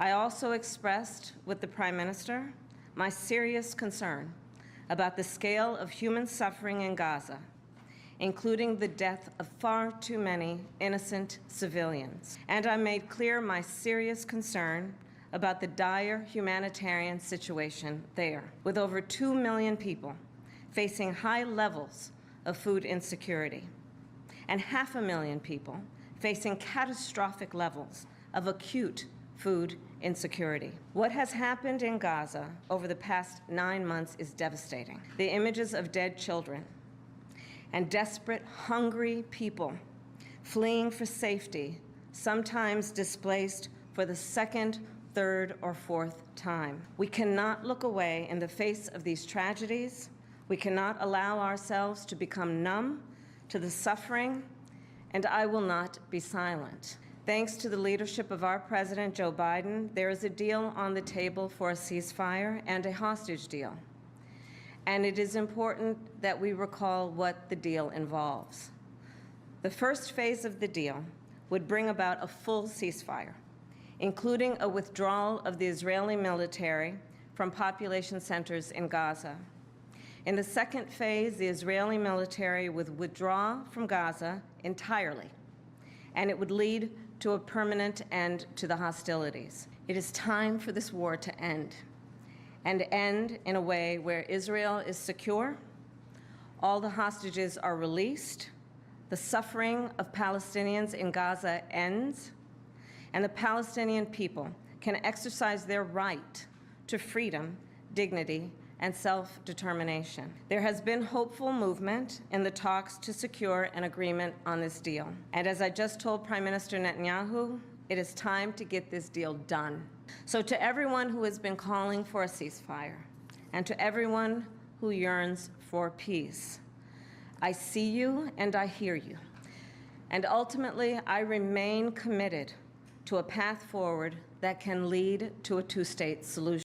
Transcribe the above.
I also expressed with the Prime Minister my serious concern about the scale of human suffering in Gaza, including the death of far too many innocent civilians. And I made clear my serious concern about the dire humanitarian situation there, with over 2 million people facing high levels of food insecurity, and 500,000 people facing catastrophic levels of acute food insecurity. What has happened in Gaza over the past 9 months is devastating. The images of dead children and desperate, hungry people fleeing for safety, sometimes displaced for the second, third, or fourth time. We cannot look away in the face of these tragedies. We cannot allow ourselves to become numb to the suffering, and I will not be silent. Thanks to the leadership of our President, Joe Biden, there is a deal on the table for a ceasefire and a hostage deal. And it is important that we recall what the deal involves. The first phase of the deal would bring about a full ceasefire, including a withdrawal of the Israeli military from population centers in Gaza. In the second phase, the Israeli military would withdraw from Gaza entirely, and it would lead to a permanent end to the hostilities. It is time for this war to end, and end in a way where Israel is secure, all the hostages are released, the suffering of Palestinians in Gaza ends, and the Palestinian people can exercise their right to freedom, dignity, and self-determination. There has been hopeful movement in the talks to secure an agreement on this deal. And as I just told Prime Minister Netanyahu, it is time to get this deal done. So to everyone who has been calling for a ceasefire, and to everyone who yearns for peace, I see you and I hear you. And ultimately, I remain committed to a path forward that can lead to a two-state solution.